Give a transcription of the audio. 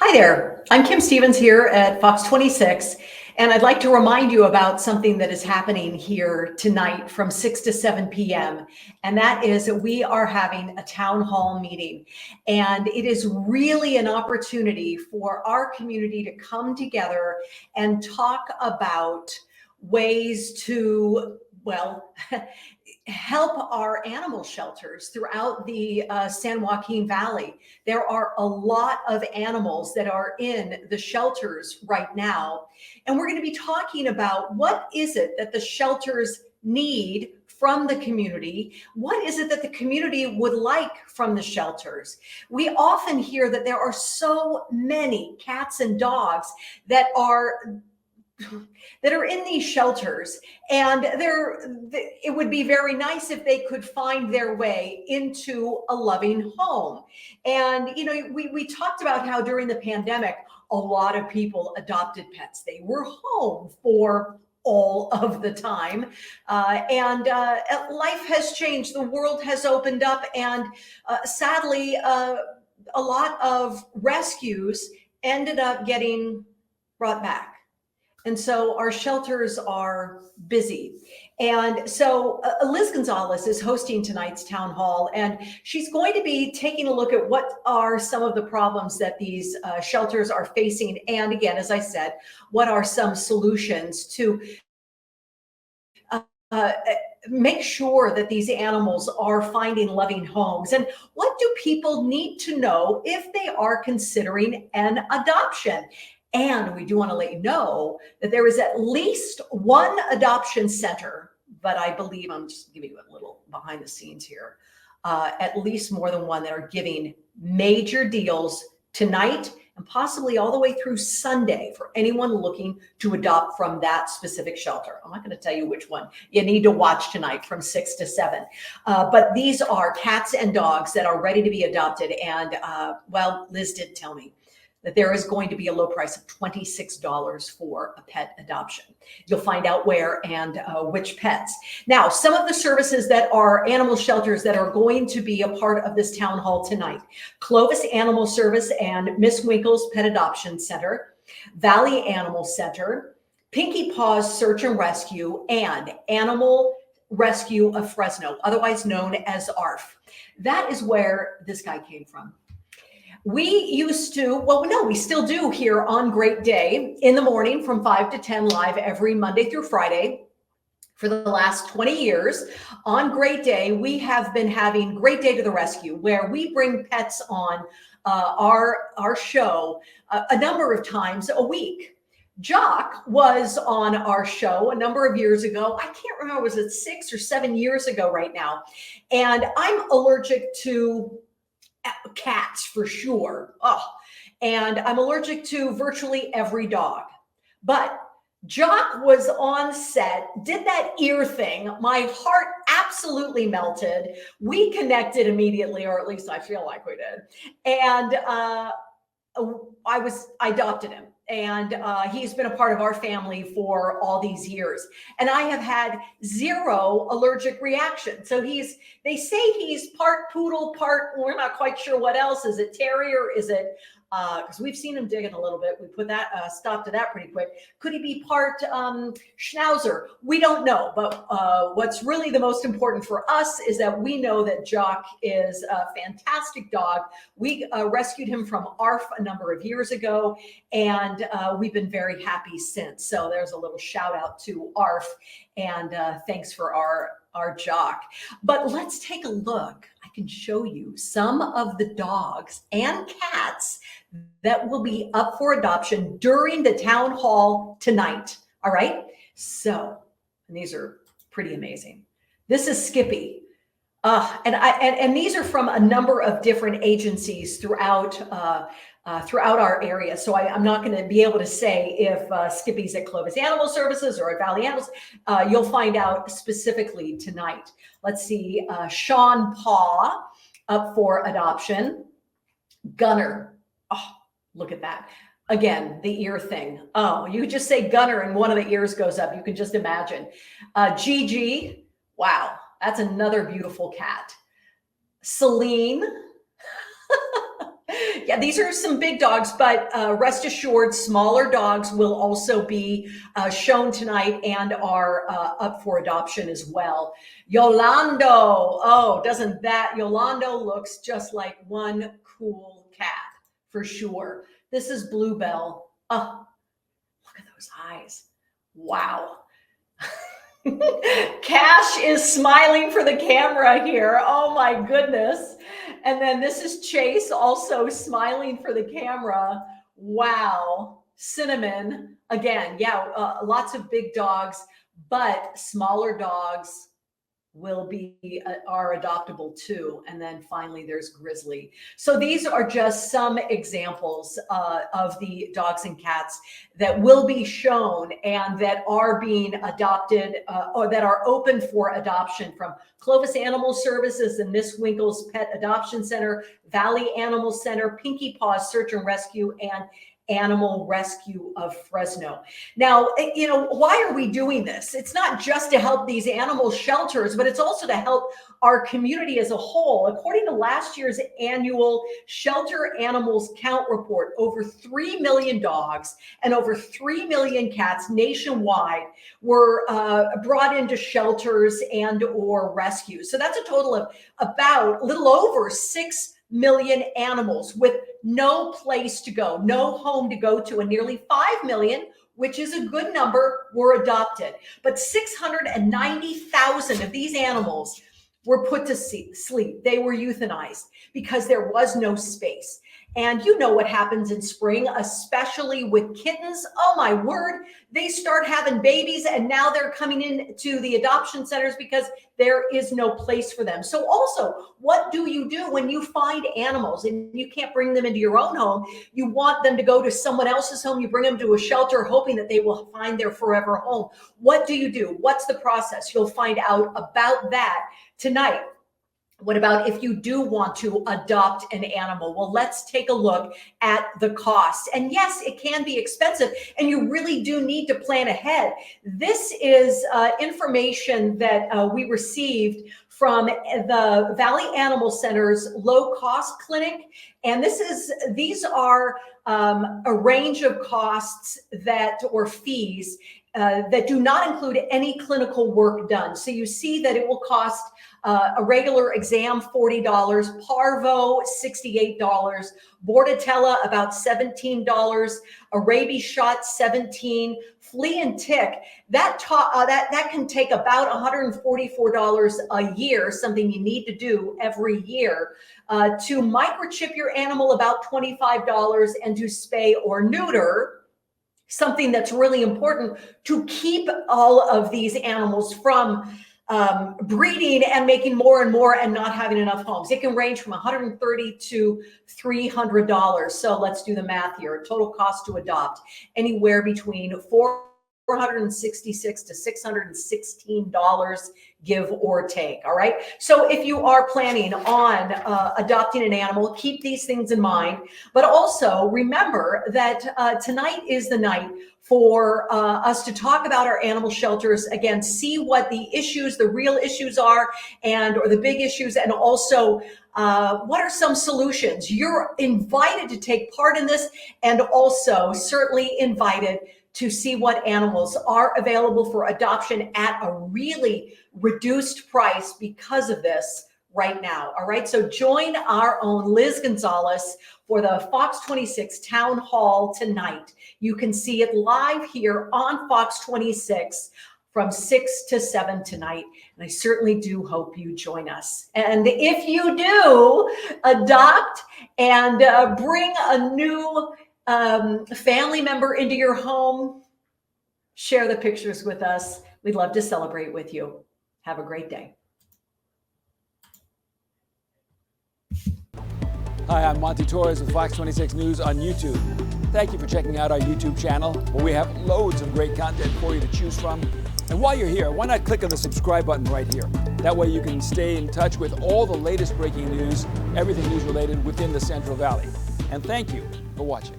Hi there, I'm Kim Stevens here at FOX26, and I'd like to remind you about something that is happening here tonight from 6 to 7 p.m. And that is that we are having a town hall meeting. And it is really an opportunity for our community to come together and talk about ways to, well, help our animal shelters throughout the San Joaquin Valley. There are a lot of animals that are in the shelters right now. And we're going to be talking about what is it that the shelters need from the community? What is it that the community would like from the shelters? We often hear that there are so many cats and dogs that are in these shelters, and it would be very nice if they could find their way into a loving home. And we talked about how during the pandemic a lot of people adopted pets. They were home for all of the time, and life has changed, the world has opened up, and sadly a lot of rescues ended up getting brought back. And so our shelters are busy. And so Liz Gonzalez is hosting tonight's town hall, and she's going to be taking a look at what are some of the problems that these shelters are facing. And again, as I said, what are some solutions to make sure that these animals are finding loving homes? And what do people need to know if they are considering an adoption? And we do want to let you know that there is at least one adoption center, but I believe, I'm just giving you a little behind the scenes here, at least more than one that are giving major deals tonight and possibly all the way through Sunday for anyone looking to adopt from that specific shelter. I'm not going to tell you which one. You need to watch tonight from 6 to 7. But these are cats and dogs that are ready to be adopted. And well, Liz did tell me that there is going to be a low price of $26 for a pet adoption. You'll find out where and which pets. Now, some of the services that are animal shelters that are going to be a part of this town hall tonight: Clovis Animal Service and Miss Winkle's Pet Adoption Center, Valley Animal Center, Pinky Paws Search and Rescue, and Animal Rescue of Fresno, otherwise known as ARF. That is where this guy came from. We used to, well, no, we still do here on Great Day in the morning from 5 to 10 live every Monday through Friday for the last 20 years. On Great Day, we have been having Great Day to the Rescue, where we bring pets on our show a number of times a week. Jock was on our show a number of years ago. I can't remember, was it 6 or 7 years ago right now? And I'm allergic to cats for sure. Oh, and I'm allergic to virtually every dog. But Jock was on set, did that ear thing. My heart absolutely melted. We connected immediately, or at least I feel like we did. And I adopted him. And he's been a part of our family for all these years. And I have had zero allergic reaction. So they say he's part poodle, we're not quite sure what else. Is it terrier? Is it, because we've seen him digging a little bit. We put that, stop to that pretty quick. Could he be part schnauzer? We don't know. But what's really the most important for us is that we know that Jock is a fantastic dog. We rescued him from ARF a number of years ago, and we've been very happy since. So there's a little shout out to ARF, and thanks for our Jock. But let's take a look. I can show you some of the dogs and cats that will be up for adoption during the town hall tonight. All right. So, and these are pretty amazing. This is Skippy. And these are from a number of different agencies throughout our area. So I'm not going to be able to say if Skippy's at Clovis Animal Services or at Valley Animals. You'll find out specifically tonight. Let's see, Sean Paw up for adoption. Gunner. Oh, look at that. Again, the ear thing. Oh, you just say Gunner and one of the ears goes up. You can just imagine. Gigi. Wow, that's another beautiful cat. Celine. Yeah, these are some big dogs, but rest assured, smaller dogs will also be shown tonight and are up for adoption as well. Yolando, oh, doesn't that, Yolando looks just like one cool cat for sure. This is Bluebell. Oh, look at those eyes. Wow. Cash is smiling for the camera here. Oh my goodness. And then this is Chase also smiling for the camera. Wow. Cinnamon again. Yeah, lots of big dogs, but smaller dogs will be are adoptable too. And then finally there's Grizzly. So these are just some examples of the dogs and cats that will be shown and that are being adopted or that are open for adoption from Clovis Animal Services and Miss Winkle's Pet Adoption Center, Valley Animal Center, Pinky Paws Search and Rescue, and Animal Rescue of Fresno. Now, you know, why are we doing this? It's not just to help these animal shelters, but it's also to help our community as a whole. According to last year's annual Shelter Animals Count report, over 3 million dogs and over 3 million cats nationwide were brought into shelters and or rescues. So that's a total of about a little over 6 million animals with no place to go, no home to go to, and nearly 5 million, which is a good number, were adopted. But 690,000 of these animals were put to sleep. They were euthanized because there was no space. And you know what happens in spring, especially with kittens. Oh my word, they start having babies and now they're coming in to the adoption centers because there is no place for them. So also, what do you do when you find animals and you can't bring them into your own home? You want them to go to someone else's home. You bring them to a shelter hoping that they will find their forever home. What do? What's the process? You'll find out about that tonight. What about if you do want to adopt an animal? Well, let's take a look at the cost. And yes, it can be expensive, and you really do need to plan ahead. This is information that we received from the Valley Animal Center's low-cost clinic. And these are a range of costs that or fees that do not include any clinical work done. So you see that it will cost a regular exam, $40, parvo, $68, bordetella, about $17, a rabies shot, $17, flea and tick, that can take about $144 a year, something you need to do every year, to microchip your animal, about $25, and to spay or neuter, something that's really important to keep all of these animals from breeding and making more and more and not having enough homes. It can range from $130 to $300. So let's do the math here. Total cost to adopt anywhere between $466 to $616, give or take. All right. So if you are planning on adopting an animal, keep these things in mind. But also remember that tonight is the night for us to talk about our animal shelters. Again, see what the issues, the real issues are, or the big issues, and also what are some solutions. You're invited to take part in this, and also certainly invited to see what animals are available for adoption at a really reduced price because of this right now. All right, so join our own Liz Gonzalez for the Fox 26 Town Hall tonight. You can see it live here on Fox 26 from 6 to 7 tonight. And I certainly do hope you join us. And if you do adopt and bring a new family member into your home, share the pictures with us. We'd love to celebrate with you. Have a great day. Hi, I'm Monty Torres with Fox 26 News on YouTube. Thank you for checking out our YouTube channel, where we have loads of great content for you to choose from. And while you're here, why not click on the subscribe button right here? That way you can stay in touch with all the latest breaking news, everything news related within the Central Valley. And thank you for watching.